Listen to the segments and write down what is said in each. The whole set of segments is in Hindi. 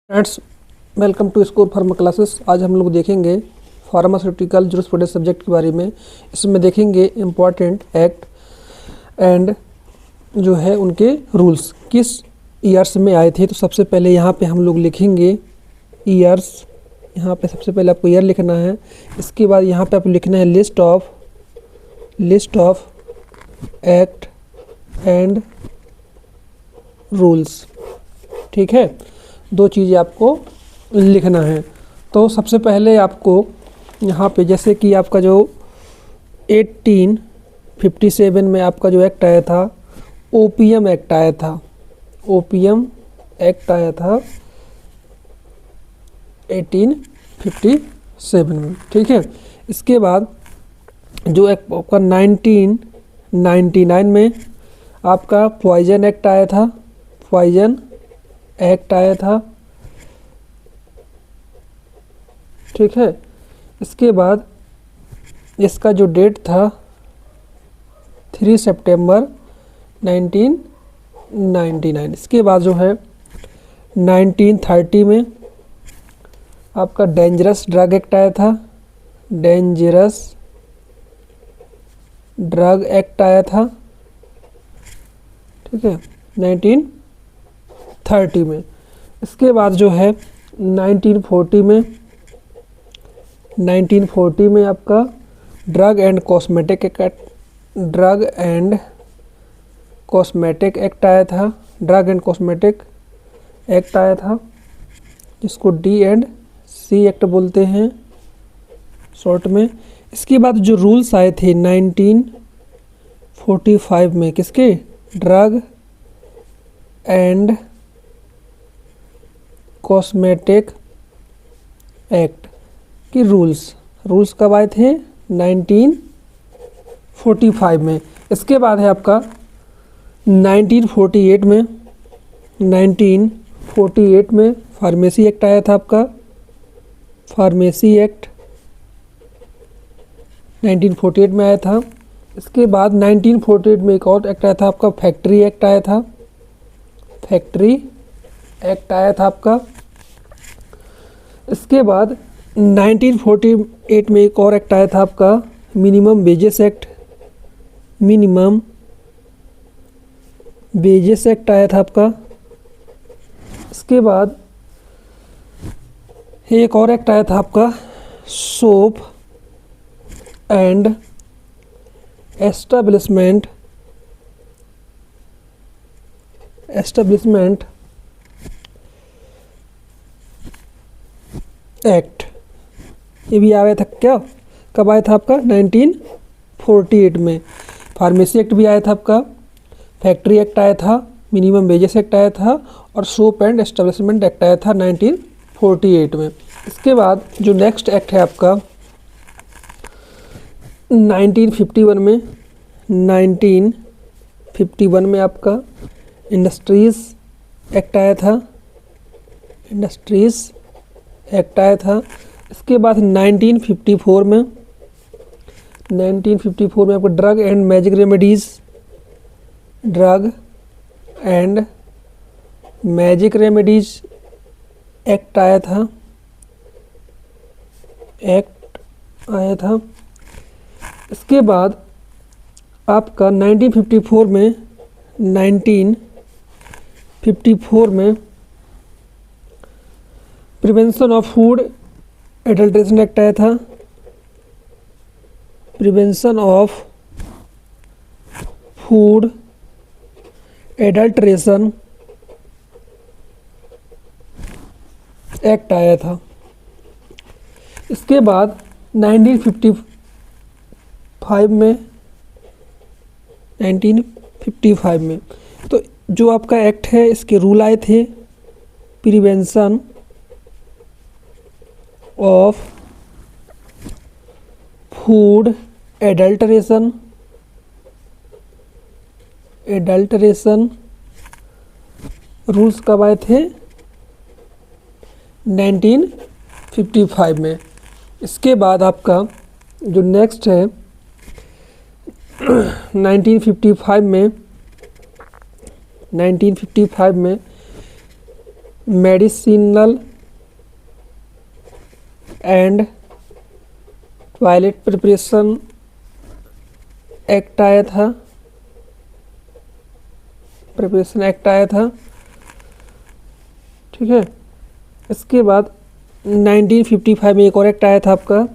Friends, welcome to Score Pharma classes. आज हम लोग देखेंगे फार्मास्यूटिकल जूरिस्प्रूडेंस सब्जेक्ट के बारे में। इसमें देखेंगे इम्पॉर्टेंट एक्ट एंड जो है उनके रूल्स किस ईयर्स में आए थे। तो सबसे पहले यहाँ पे हम लोग लिखेंगे ईयर्स। यहाँ पे सबसे पहले आपको ईयर लिखना है। इसके बाद यहाँ पे आपको लिखना है list of act and rules. ठीक है, दो चीज़ें आपको लिखना है। तो सबसे पहले आपको यहाँ पे जैसे कि आपका जो 1857 में आपका जो एक्ट आया था, ओपीएम एक्ट आया था। ओपीएम एक्ट आया था 1857 में। ठीक है, इसके बाद जो आपका 1999 में आपका पॉइजन एक्ट आया था। पॉइजन एक्ट आया था। ठीक है, इसके बाद इसका जो डेट था 3 सितंबर 1999। इसके बाद जो है 1930 में आपका डेंजरस ड्रग एक्ट आया था। डेंजरस ड्रग एक्ट आया था। ठीक है, 1930 में। इसके बाद जो है 1940 में आपका ड्रग एंड कॉस्मेटिक एक्ट आया था। ड्रग एंड कॉस्मेटिक एक्ट आया था, जिसको D&C एक्ट बोलते हैं शॉर्ट में। इसके बाद जो रूल्स आए थे 1945 में, किसके? ड्रग एंड कॉस्मेटिक एक्ट के रूल्स कब आए थे? 1945 में। इसके बाद है आपका 1948 में फार्मेसी एक्ट आया था। आपका फार्मेसी एक्ट 1948 में आया था। इसके बाद 1948 में एक और एक्ट आया था आपका, फैक्ट्री एक्ट आया था। फैक्ट्री एक्ट आया था आपका। इसके बाद 1948 में एक और एक्ट आया था आपका, minimum wages act. Minimum wages act आया था आपका। इसके बाद एक और एक्ट आया था आपका, सोप एंड एस्टेब्लिशमेंट एक्ट। ये भी आया था क्या? कब आया था आपका? 1948 में। फार्मेसी एक्ट भी आया था आपका, फैक्ट्री एक्ट आया था, मिनिमम वेजेस एक्ट आया था और सोप एंड एस्टेब्लिशमेंट एक्ट आया था 1948 में। इसके बाद जो नेक्स्ट एक्ट है आपका 1951 में आपका इंडस्ट्रीज़ एक्ट आया था। इंडस्ट्रीज़ एक्ट आया था। इसके बाद 1954 में आपको drug and magic remedies act आया था। इसके बाद आपका 1954 में prevention of food adulteration act आया था। Prevention of food adulteration act आया था। इसके बाद 1955 में तो जो आपका एक्ट है, इसके रूल आए थे, prevention of food adulteration rules कब आए थे? 1955 में। इसके बाद आपका जो नेक्स्ट है 1955 में medicinal and toilet preparation act आया था, प्रिपरेशन एक्ट आया था। ठीक है, इसके बाद 1955 में एक और एक्ट आया था आपका,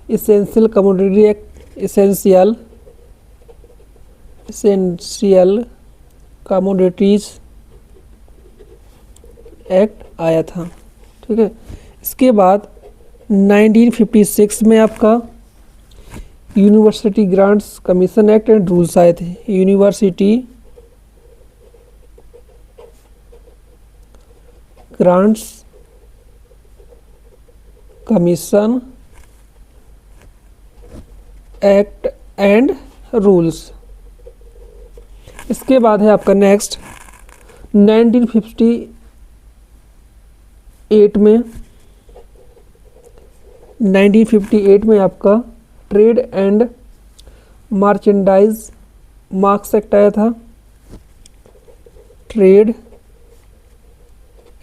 essential commodity act, essential commodities act आया था। ठीक है, इसके बाद 1956 में आपका university grants commission act and rules आए थे। University grants commission act and rules. इसके बाद है आपका नेक्स्ट 1958 में आपका trade and merchandise marks act आया था। Trade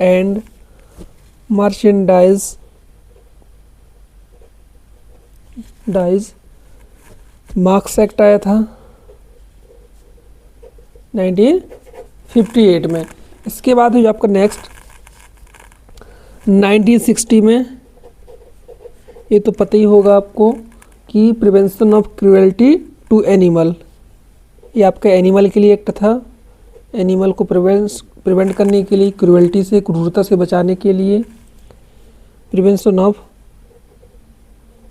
and merchandise marks act आया था 1958 में। इसके बाद है आपका नेक्स्ट 1960 में, ये तो पता ही होगा आपको कि prevention of cruelty to animal, ये आपका एनिमल के लिए एक्ट था। एनिमल को प्रिवेंट करने के लिए, क्रूएल्टी से, क्रूरता से बचाने के लिए, prevention of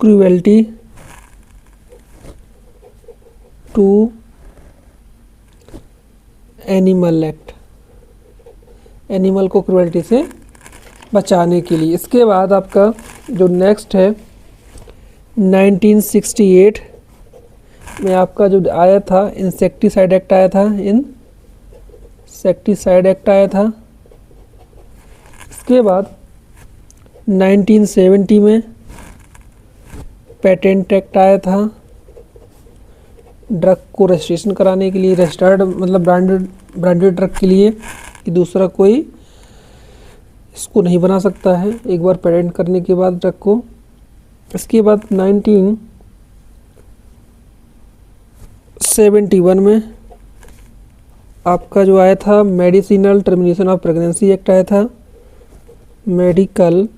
cruelty to animal act, animal को क्रूएल्टी से बचाने के लिए। इसके बाद आपका जो नेक्स्ट है 1968 में आपका जो आया था इंसेक्टिसाइड एक्ट आया था, इंसेक्टिसाइड एक्ट आया था। इसके बाद 1970 में पेटेंट एक्ट आया था, ड्रग को रजिस्ट्रेशन कराने के लिए, रजिस्टर्ड मतलब ब्रांडेड ड्रग के लिए कि दूसरा कोई इसको नहीं बना सकता है एक बार पेटेंट करने के बाद ड्रग को। इसके बाद 1971 में आपका जो आया था medicinal termination of pregnancy act आया था। Medical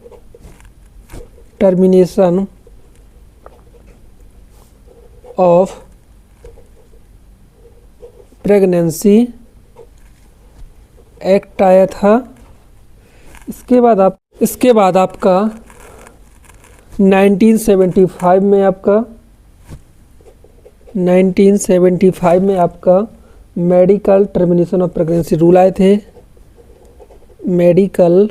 termination of pregnancy act आया था। इसके बाद आपका 1975 में आपका medical termination of pregnancy rule आए थे। Medical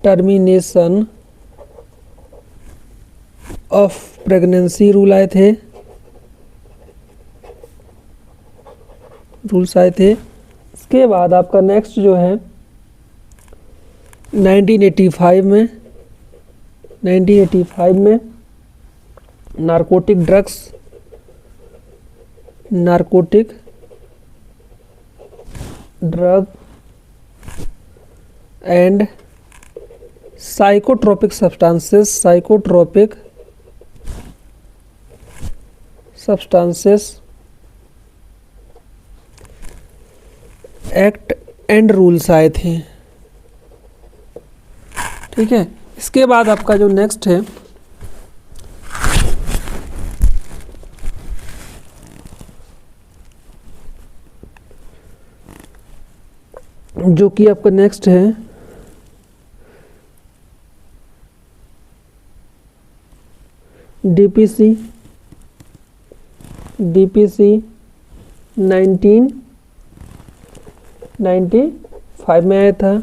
termination of pregnancy rule आए थे, रूल्स आए थे। इसके बाद आपका नेक्स्ट जो है 1985 में narcotic drug and psychotropic substances act and rules आए थे। ठीक है, इसके बाद आपका जो नेक्स्ट है जो कि आपका नेक्स्ट है डीपीसी 1995 में आया था।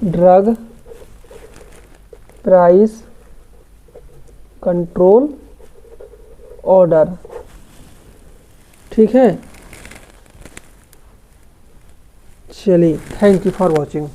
Drug price control order. ठीक है, चलिए, थैंक यू फॉर वॉचिंग।